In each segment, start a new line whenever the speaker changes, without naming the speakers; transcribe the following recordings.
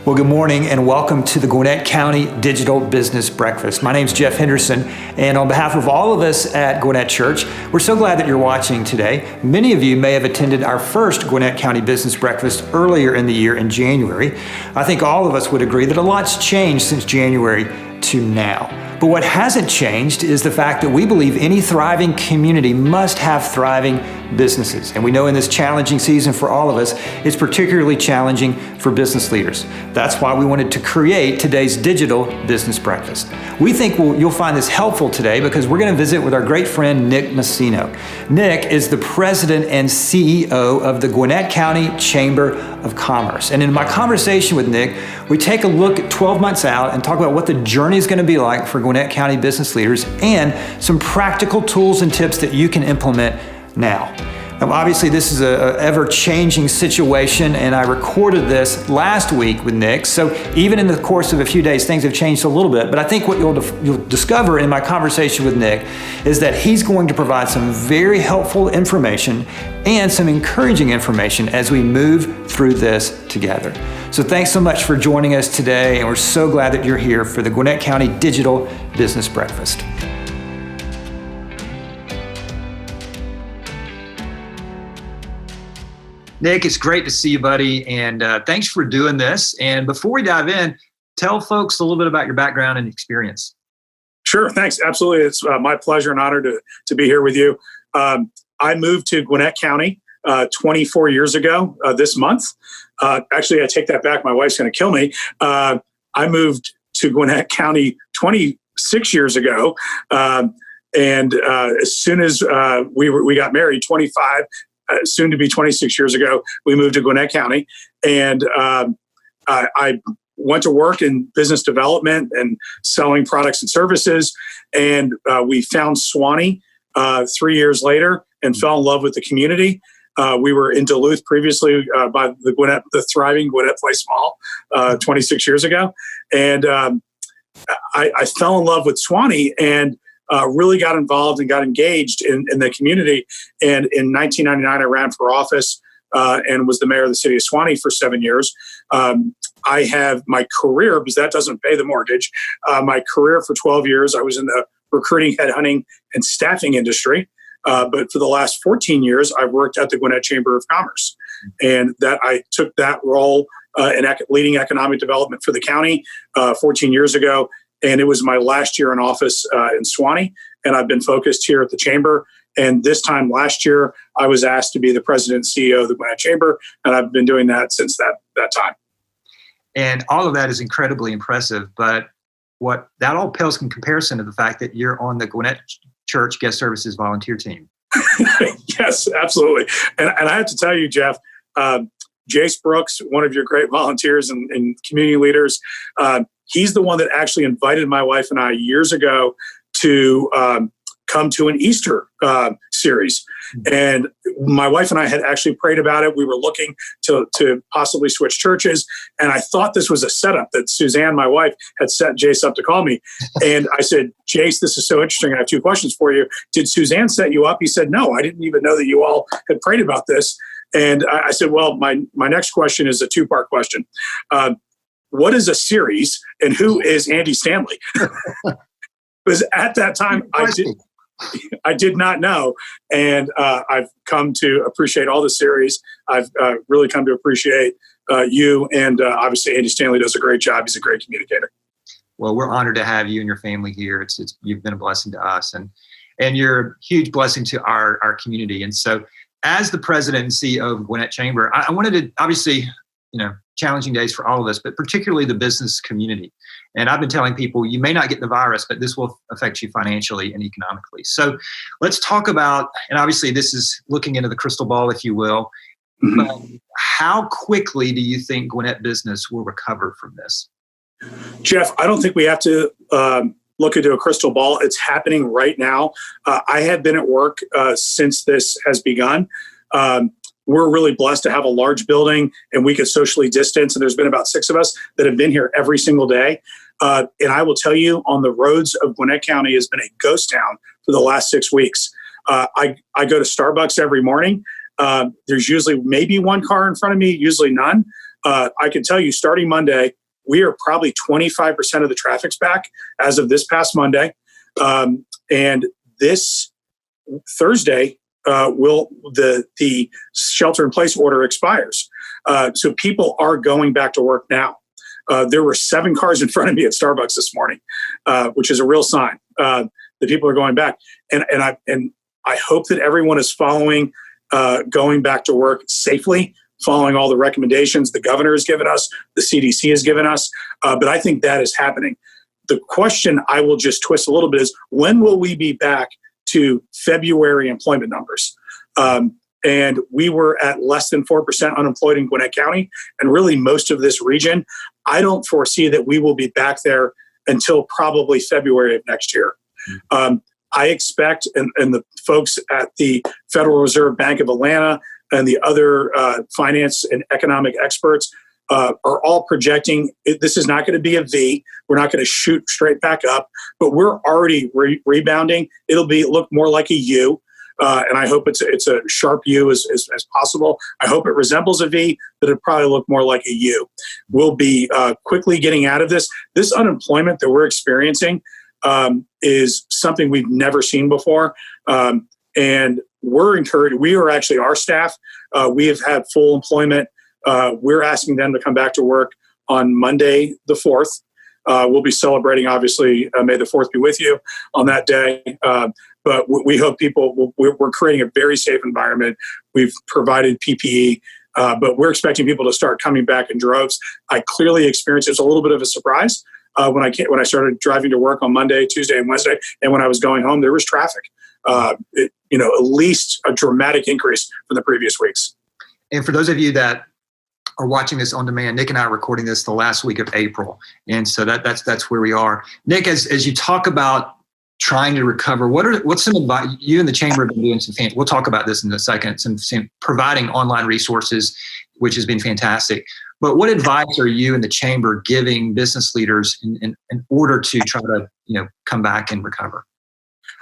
Well, good morning and welcome to the Gwinnett County Digital Business Breakfast. My name's Jeff Henderson, and on behalf of all of us at Gwinnett Church, we're so glad that you're watching today. Many of you may have attended our first Gwinnett County Business Breakfast earlier in the year in January. I think all of us would agree that a lot's changed since January to now. But what hasn't changed is the fact that we believe any thriving community must have thriving businesses. And we know in this challenging season for all of us, it's particularly challenging for business leaders. That's why we wanted to create today's digital business breakfast. We think you'll find this helpful today because we're going to visit with our great friend, Nick Masino. Nick is the president and CEO of the Gwinnett County Chamber of Commerce. And in my conversation with Nick, we take a look at 12 months out and talk about what the journey is going to be like for Gwinnett County business leaders and some practical tools and tips that you can implement now. Now, obviously, this is an ever-changing situation, and I recorded this last week with Nick, so even in the course of a few days, things have changed a little bit, but I think what you'll discover in my conversation with Nick is that he's going to provide some very helpful information and some encouraging information as we move through this together. So thanks so much for joining us today, and we're so glad that you're here for the Gwinnett County Digital Business Breakfast. Nick, it's great to see you, buddy, and thanks for doing this. And before we dive in, tell folks a little bit about your background and experience.
Sure, thanks. Absolutely. It's my pleasure and honor to be here with you. I moved to Gwinnett County 24 years ago this month. Actually, I take that back. My wife's going to kill me. I moved to Gwinnett County 26 years ago. And as soon as we got married, 25, soon to be 26 years ago, we moved to Gwinnett County. And I went to work in business development and selling products and services. And we found Swanee 3 years later and fell in love with the community. We were in Duluth previously by the thriving Gwinnett Place Mall 26 years ago. And I fell in love with Swanee and really got involved and got engaged in the community. And in 1999, I ran for office and was the mayor of the city of Swanee for 7 years. I have my career, because that doesn't pay the mortgage, my career for 12 years, I was in the recruiting, headhunting, and staffing industry. But for the last 14 years, I've worked at the Gwinnett Chamber of Commerce. And that I took that role in leading economic development for the county 14 years ago. And it was my last year in office in Swanee. And I've been focused here at the Chamber. And this time last year, I was asked to be the president and CEO of the Gwinnett Chamber. And I've been doing that since that time.
And all of that is incredibly impressive. But what that all pales in comparison to the fact that you're on the Gwinnett Church Guest Services volunteer team.
Yes, absolutely. And I have to tell you, Jeff, Jace Brooks, one of your great volunteers and community leaders, he's the one that actually invited my wife and I years ago to come to an Easter series. And my wife and I had actually prayed about it. We were looking to possibly switch churches. And I thought this was a setup that Suzanne, my wife, had set Jace up to call me. And I said, Jace, this is so interesting. I have two questions for you. Did Suzanne set you up? He said, no, I didn't even know that you all had prayed about this. And I said, well, my next question is a two-part question. What is a series and who is Andy Stanley? Because at that time, I did not know. And I've come to appreciate all the series. I've really come to appreciate you. And obviously, Andy Stanley does a great job. He's a great communicator.
Well, we're honored to have you and your family here. You've been a blessing to us. And you're a huge blessing to our community. And so as the president and CEO of Gwinnett Chamber, I wanted to, obviously, challenging days for all of us, but particularly the business community. And I've been telling people, you may not get the virus, but this will affect you financially and economically. So let's talk about, and obviously this is looking into the crystal ball, if you will, but how quickly do you think Gwinnett business will recover from this?
Jeff, I don't think we have to look into a crystal ball. It's happening right now. I have been at work since this has begun. We're really blessed to have a large building and we could socially distance. And there's been about 6 of us that have been here every single day. And I will tell you, on the roads of Gwinnett County has been a ghost town for the last 6 weeks. I go to Starbucks every morning. There's usually maybe one car in front of me, usually none. I can tell you starting Monday, we are probably 25% of the traffic's back as of this past Monday. And this Thursday, the shelter-in-place order expires. So people are going back to work now. There were 7 cars in front of me at Starbucks this morning, which is a real sign that people are going back. And I hope that everyone is following going back to work safely, following all the recommendations the governor has given us, the CDC has given us. But I think that is happening. The question I will just twist a little bit is, when will we be back to February employment numbers? And we were at less than 4% unemployed in Gwinnett County, and really most of this region. I don't foresee that we will be back there until probably February of next year. I expect, and the folks at the Federal Reserve Bank of Atlanta and the other finance and economic experts are all projecting this is not going to be a V. We're not going to shoot straight back up, but we're already rebounding. It'll look more like a U. And I hope it's a sharp U as possible. I hope it resembles a V, but it'll probably look more like a U. We'll be quickly getting out of this. This unemployment that we're experiencing is something we've never seen before. And we're encouraged. We are actually, our staff, we have had full employment. We're asking them to come back to work on Monday, the 4th. We'll be celebrating, obviously, May the 4th be with you on that day. But we hope we're creating a very safe environment. We've provided PPE, but we're expecting people to start coming back in droves. I clearly experienced it was a little bit of a surprise when I started driving to work on Monday, Tuesday, and Wednesday. And when I was going home, there was traffic. At least a dramatic increase from the previous weeks.
And for those of you that are watching this on demand, Nick and I are recording this the last week of April. And so that's where we are. Nick, as you talk about trying to recover, what's some advice you and the chamber have been doing? We'll talk about this in a second, some providing online resources, which has been fantastic. But what advice are you and the chamber giving business leaders in order to try to come back and recover?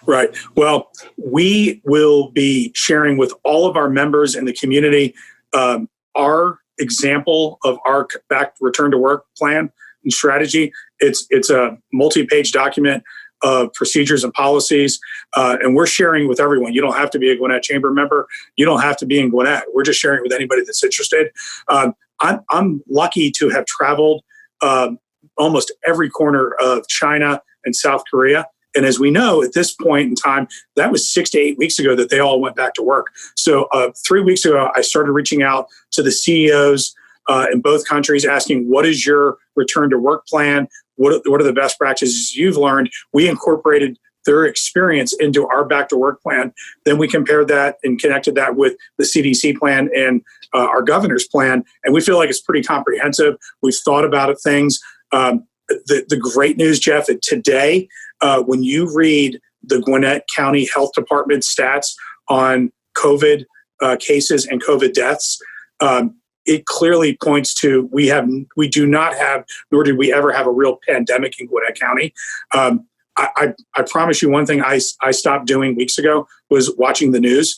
Right. Well, we will be sharing with all of our members in the community our example of our back return to work plan and strategy. It's a multi-page document of procedures and policies, and we're sharing with everyone. You don't have to be a Gwinnett Chamber member. You don't have to be in Gwinnett. We're just sharing with anybody that's interested. I'm lucky to have traveled almost every corner of China and South Korea. And as we know, at this point in time, that was 6 to 8 weeks ago that they all went back to work. So 3 weeks ago, I started reaching out to the CEOs in both countries, asking, what is your return to work plan? What are the best practices you've learned? We incorporated their experience into our back to work plan. Then we compared that and connected that with the CDC plan and our governor's plan. And we feel like it's pretty comprehensive. We've thought about things. The great news, Jeff, that today, when you read the Gwinnett County Health Department stats on COVID cases and COVID deaths, it clearly points to we do not have, nor did we ever have a real pandemic in Gwinnett County. I promise you one thing I stopped doing weeks ago was watching the news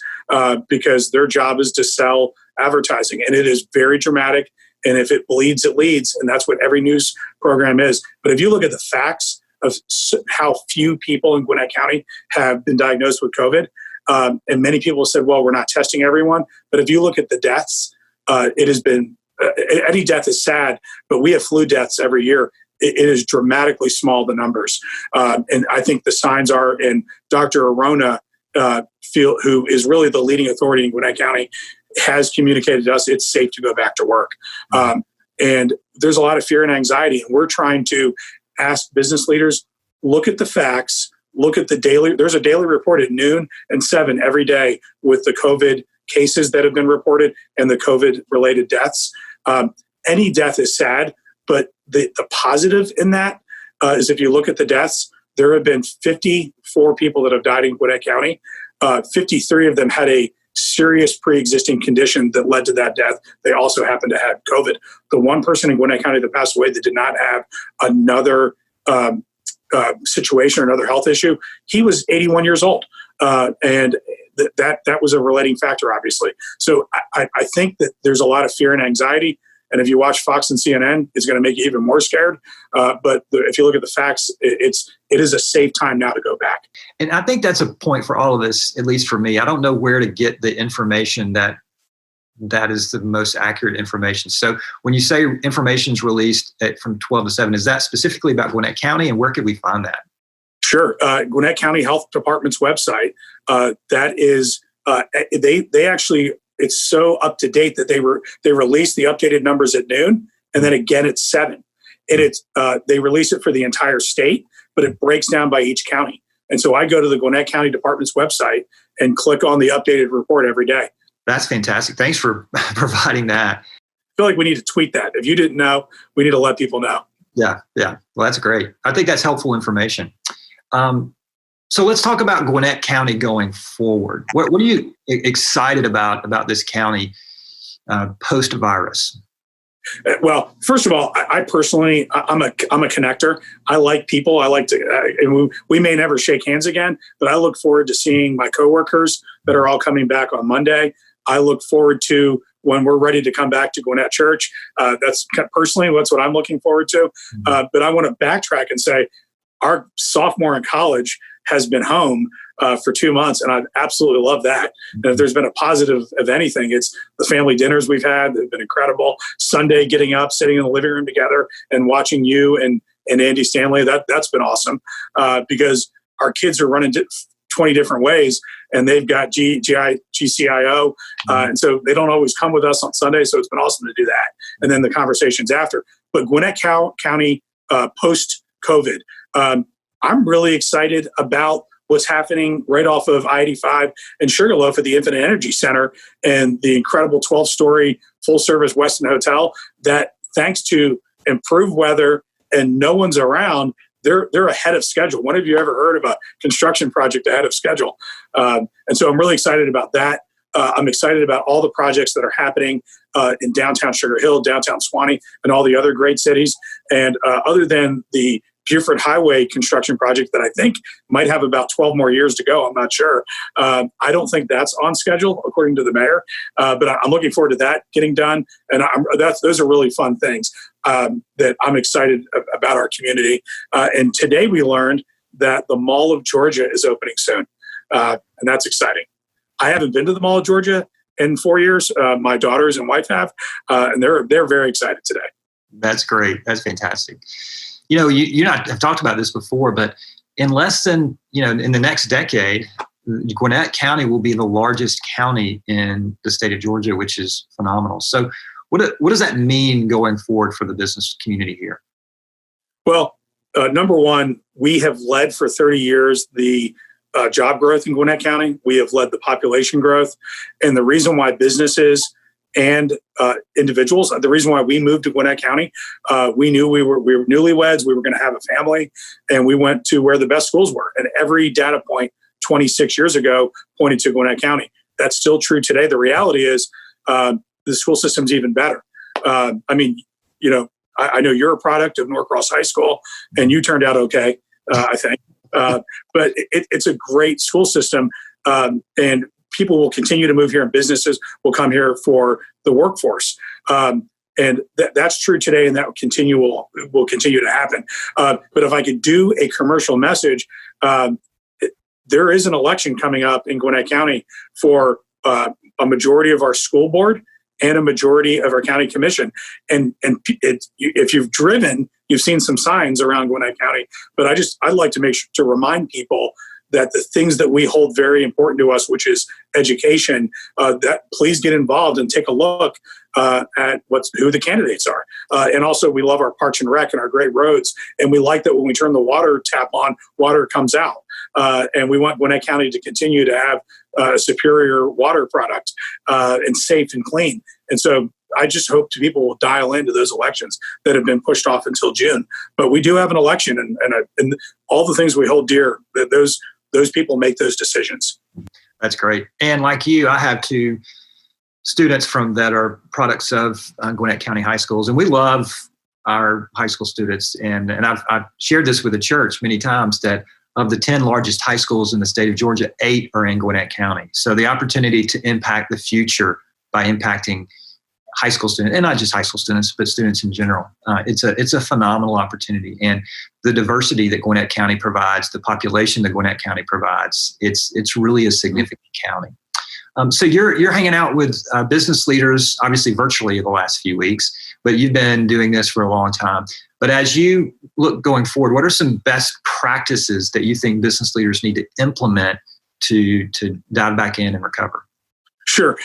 because their job is to sell advertising, and it is very dramatic. And if it bleeds, it leads. And that's what every news program is. But if you look at the facts of how few people in Gwinnett County have been diagnosed with COVID, and many people said, well, we're not testing everyone. But if you look at the deaths, it has been, any death is sad, but we have flu deaths every year. It is dramatically small, the numbers. And I think the signs are, and Dr. Arona, who is really the leading authority in Gwinnett County, has communicated to us it's safe to go back to work. And there's a lot of fear and anxiety. And we're trying to ask business leaders, look at the facts, look at there's a daily report at noon and 7 every day with the COVID cases that have been reported and the COVID related deaths. Any death is sad, but the positive in that is if you look at the deaths, there have been 54 people that have died in Gwinnett County. 53 of them had a serious pre-existing condition that led to that death. They also happened to have COVID. The one person in Gwinnett County that passed away that did not have another situation or another health issue, he was 81 years old. And that was a relating factor, obviously. So I think that there's a lot of fear and anxiety. And if you watch Fox and CNN, it's going to make you even more scared. But if you look at the facts, it is a safe time now to go back.
And I think that's a point for all of us, at least for me. I don't know where to get the information that is the most accurate information. So when you say information is released from 12 to 7, is that specifically about Gwinnett County, and where could we find that?
Sure. Gwinnett County Health Department's website, that is, they actually, it's so up to date that they release the updated numbers at noon, and then again at 7. And they release it for the entire state, but it breaks down by each county. And so I go to the Gwinnett County Department's website and click on the updated report every day.
That's fantastic. Thanks for providing that.
I feel like we need to tweet that. If you didn't know, we need to let people know.
Yeah. Well, that's great. I think that's helpful information. So let's talk about Gwinnett County going forward. What are you excited about this county post-virus?
Well, first of all, I personally, I'm a connector. I like people. I like to, we may never shake hands again, but I look forward to seeing my coworkers that are all coming back on Monday. I look forward to when we're ready to come back to Gwinnett Church. That's what I'm looking forward to. But I want to backtrack and say our sophomore in college has been home for 2 months, and I absolutely love that. And if there's been a positive of anything, it's the family dinners we've had. They've been incredible. Sunday, getting up, sitting in the living room together and watching you and Andy Stanley, that's been awesome because our kids are running 20 different ways, and they've got GCIO, and so they don't always come with us on Sunday, so it's been awesome to do that. And then the conversations after. But Gwinnett County post-COVID, I'm really excited about what's happening right off of I-85 and Sugarloaf at the Infinite Energy Center and the incredible 12-story full-service Westin Hotel that, thanks to improved weather and no one's around, they're ahead of schedule. When have you ever heard of a construction project ahead of schedule? And so I'm really excited about that. I'm excited about all the projects that are happening in downtown Sugar Hill, downtown Swanee, and all the other great cities. And other than the Buford Highway construction project that I think might have about 12 more years to go, I'm not sure. I don't think that's on schedule, according to the mayor. But I'm looking forward to that getting done. And those are really fun things that I'm excited about our community. And today we learned that the Mall of Georgia is opening soon. And that's exciting. I haven't been to the Mall of Georgia in 4 years. My daughters and wife have, and they're very excited today.
That's great. That's fantastic. You know, you and I have talked about this before, but in less than, in the next decade, Gwinnett County will be the largest county in the state of Georgia, which is phenomenal. So what does that mean going forward for the business community here?
Well, number one, we have led for 30 years the job growth in Gwinnett County. We have led the population growth. And the reason why businesses and individuals, the reason why we moved to Gwinnett County, we knew we were newlyweds, we were going to have a family, and we went to where the best schools were. And every data point 26 years ago pointed to Gwinnett County. That's still true today. The reality is the school system's even better. I know you're a product of Norcross High School, and you turned out okay, I think. But it's a great school system, and people will continue to move here, and businesses will come here for the workforce. And that's true today, and that will continue to happen. But if I could do a commercial message, there is an election coming up in Gwinnett County for a majority of our school board and a majority of our county commission. And if you've driven, you've seen some signs around Gwinnett County. But I'd like to make sure to remind people that the things that we hold very important to us, which is education, that please get involved and take a look at who the candidates are. And also, we love our Parks and Rec and our great roads. And we like that when we turn the water tap on, water comes out. And we want Gwinnett County to continue to have a superior water product and safe and clean. And so I just hope people will dial into those elections that have been pushed off until June. But we do have an election, and all the things we hold dear, that those people make those decisions.
That's great. And like you, I have two students that are products of Gwinnett County high schools, and we love our high school students. And I've shared this with the church many times that of the 10 largest high schools in the state of Georgia, 8 are in Gwinnett County. So the opportunity to impact the future by impacting high school students, and not just high school students, but students in general. It's a phenomenal opportunity, and the diversity that Gwinnett County provides, the population that Gwinnett County provides, it's really a significant county. So you're hanging out with business leaders, obviously virtually the last few weeks, but you've been doing this for a long time. But as you look going forward, what are some best practices that you think business leaders need to implement to dive back in and recover?
Sure.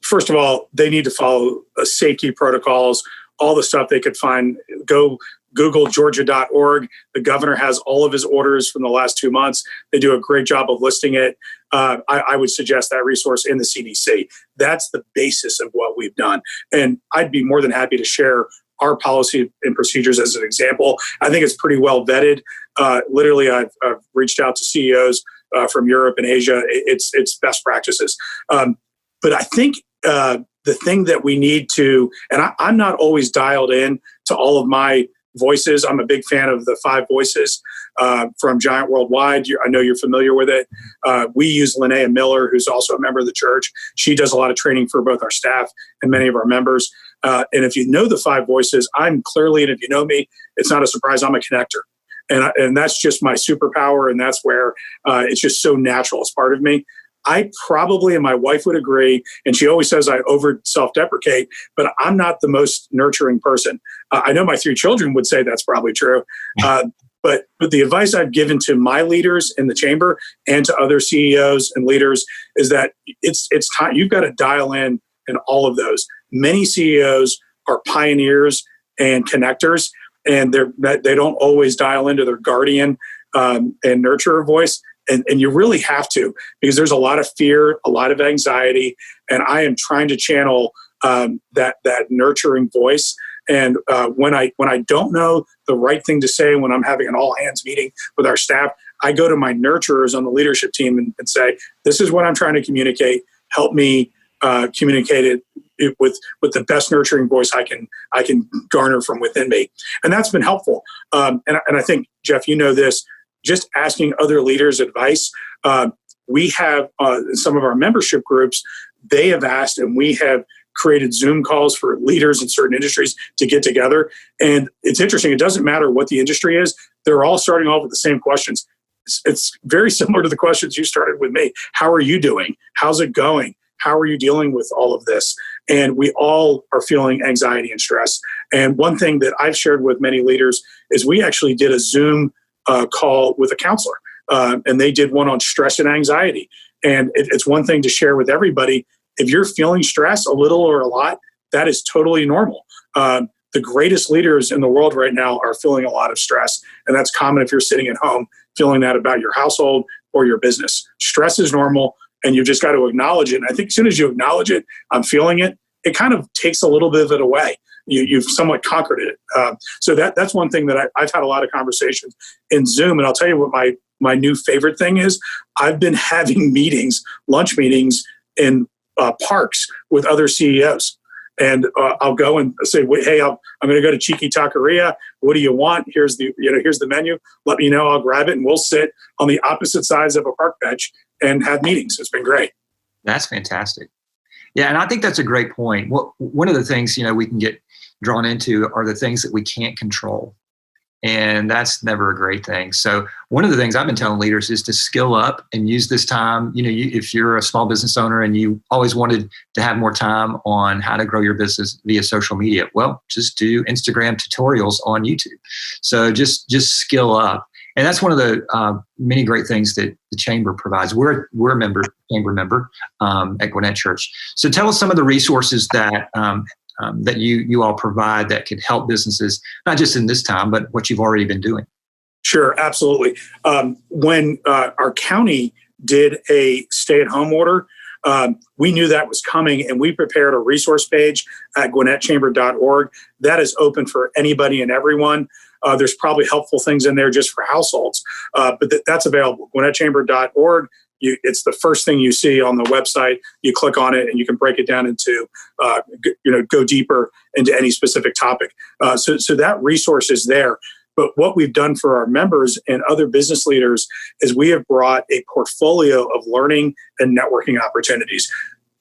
First of all, they need to follow safety protocols, all the stuff they could find. Go Google Georgia.org. The governor has all of his orders from the last 2 months. They do a great job of listing it. I would suggest that resource in the CDC. That's the basis of what we've done. And I'd be more than happy to share our policy and procedures as an example. I think it's pretty well vetted. Literally, I've reached out to CEOs from Europe and Asia. It's best practices. But I think the thing that we need to, and I'm not always dialed in to all of my voices. I'm a big fan of the 5 voices from Giant Worldwide. I know you're familiar with it. We use Linnea Miller, who's also a member of the church. She does a lot of training for both our staff and many of our members. And if you know the 5 voices, I'm clearly, and if you know me, it's not a surprise, I'm a connector. And that's just my superpower. And that's where it's just so natural. It's part of me. I probably, and my wife would agree, and she always says I over self-deprecate, but I'm not the most nurturing person. I know my 3 children would say that's probably true. But the advice I've given to my leaders in the chamber and to other CEOs and leaders is that it's time. You've got to dial in all of those. Many CEOs are pioneers and connectors, and they don't always dial into their guardian and nurturer voice. And you really have to, because there's a lot of fear, a lot of anxiety, and I am trying to channel that nurturing voice. And when I don't know the right thing to say, when I'm having an all hands meeting with our staff, I go to my nurturers on the leadership team and say, "This is what I'm trying to communicate. Help me communicate it with the best nurturing voice I can garner from within me." And that's been helpful. And I think, Jeff, you know this. Just asking other leaders advice. We have some of our membership groups, they have asked, and we have created Zoom calls for leaders in certain industries to get together. And it's interesting. It doesn't matter what the industry is. They're all starting off with the same questions. It's very similar to the questions you started with me. How are you doing? How's it going? How are you dealing with all of this? And we all are feeling anxiety and stress. And one thing that I've shared with many leaders is we actually did a Zoom call with a counselor, and they did one on stress and anxiety. And it's one thing to share with everybody. If you're feeling stress a little or a lot, that is totally normal. The greatest leaders in the world right now are feeling a lot of stress, and that's common if you're sitting at home feeling that about your household or your business. Stress is normal, and you've just got to acknowledge it. And I think as soon as you acknowledge it, I'm feeling it, it kind of takes a little bit of it away. You've somewhat conquered it. So that's one thing that I've had a lot of conversations in Zoom. And I'll tell you what my new favorite thing is. I've been having meetings, lunch meetings in parks with other CEOs. And I'll go and say, "Hey, I'm going to go to Cheeky Taqueria. What do you want? Here's the menu. Let me know. I'll grab it." And we'll sit on the opposite sides of a park bench and have meetings. It's been great.
That's fantastic. Yeah, and I think that's a great point. One of the things we can get drawn into are the things that we can't control, and that's never a great thing. So one of the things I've been telling leaders is to skill up and use this time. If you're a small business owner and you always wanted to have more time on how to grow your business via social media, well, just do Instagram tutorials on YouTube. So just skill up. And that's one of the many great things that the chamber provides. We're a chamber member at Gwinnett Church. So tell us some of the resources that that you all provide that could help businesses, not just in this time, but what you've already been doing.
Sure, absolutely. When our county did a stay-at-home order, we knew that was coming, and we prepared a resource page at gwinnettchamber.org that is open for anybody and everyone. There's probably helpful things in there just for households, but that's available. gwinnettchamber.org. It's the first thing you see on the website. You click on it, and you can break it down into, go deeper into any specific topic. So that resource is there. But what we've done for our members and other business leaders is we have brought a portfolio of learning and networking opportunities.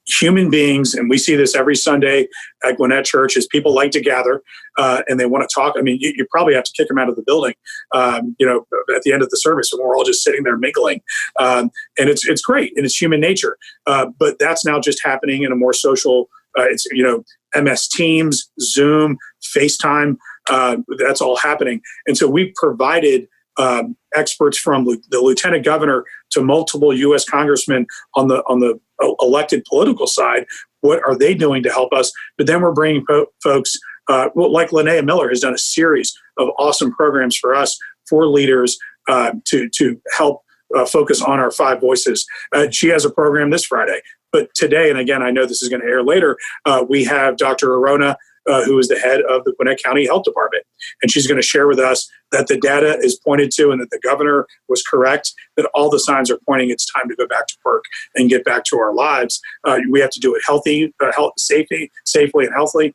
human beings, and we see this every Sunday at Gwinnett Church, is people like to gather and they want to talk. I mean, you probably have to kick them out of the building, at the end of the service, and we're all just sitting there mingling. And it's great, and it's human nature. But that's now just happening in a more social, MS Teams, Zoom, FaceTime, that's all happening. And so we've provided experts from the lieutenant governor to multiple U.S. congressmen on the elected political side. What are they doing to help us? But then we're bringing folks like Linnea Miller has done a series of awesome programs for us, for leaders to help focus on our 5 voices. She has a program this Friday. But today, and again, I know this is going to air later, we have Dr. Arona, who is the head of the Gwinnett County Health Department. And she's going to share with us that the data is pointed to and that the governor was correct, that all the signs are pointing it's time to go back to work and get back to our lives. We have to do it safely and healthily,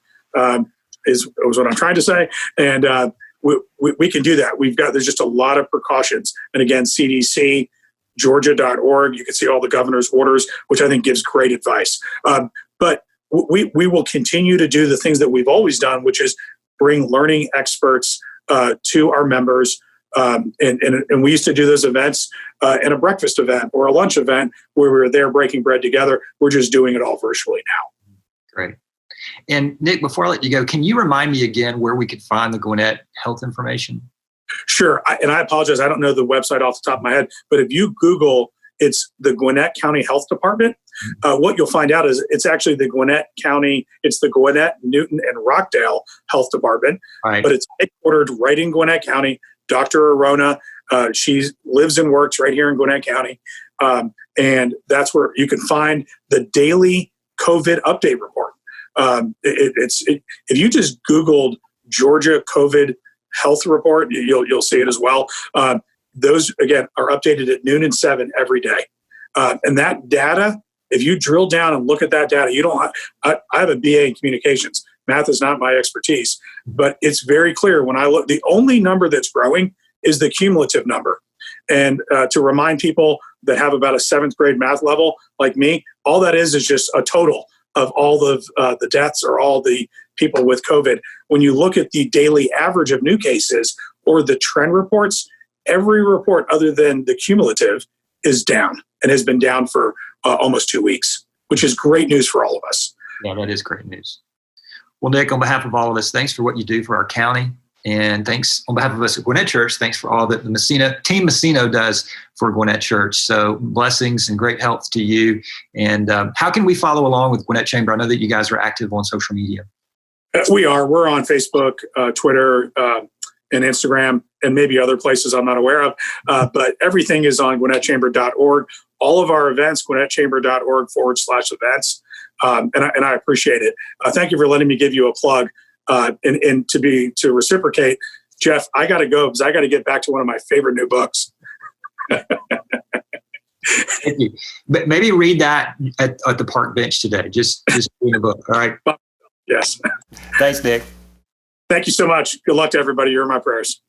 is what I'm trying to say. And we can do that. There's just a lot of precautions. And again, CDC, Georgia.org, you can see all the governor's orders, which I think gives great advice. But we will continue to do the things that we've always done, which is bring learning experts to our members. And we used to do those events in a breakfast event or a lunch event where we were there breaking bread together. We're just doing it all virtually now.
Great. And Nick, before I let you go, can you remind me again where we could find the Gwinnett health information?
Sure. I apologize. I don't know the website off the top of my head, but if you Google, it's the Gwinnett County Health Department. What you'll find out is it's actually the Gwinnett County, it's the Gwinnett, Newton, and Rockdale Health Department, right. But it's headquartered right in Gwinnett County. Dr. Arona, she lives and works right here in Gwinnett County. And that's where you can find the daily COVID update report. If you just Googled Georgia COVID health report, you'll see it as well. Those, again, are updated at noon and 7 every day. And that data, if you drill down and look at that data, I have a BA in communications. Math is not my expertise, but it's very clear when I look, the only number that's growing is the cumulative number. And to remind people that have about a 7th grade math level like me, all that is just a total of all of the deaths or all the people with COVID. When you look at the daily average of new cases or the trend reports, every report other than the cumulative is down and has been down for almost 2 weeks, which is great news for all of us.
Yeah, that is great news. Well, Nick, on behalf of all of us, thanks for what you do for our county. And thanks on behalf of us at Gwinnett Church, thanks for all that the Team Masino does for Gwinnett Church. So blessings and great health to you. And how can we follow along with Gwinnett Chamber? I know that you guys are active on social media.
We are. We're on Facebook, Twitter, and Instagram, and maybe other places I'm not aware of. But everything is on GwinnettChamber.org. All of our events, GwinnettChamber.org/events. And I appreciate it. Thank you for letting me give you a plug. And to reciprocate, Jeff, I got to go because I got to get back to one of my favorite new books.
Thank you. But maybe read that at the park bench today. Just read a book. All right.
Yes.
Thanks, Nick.
Thank you so much. Good luck to everybody. You're in my prayers.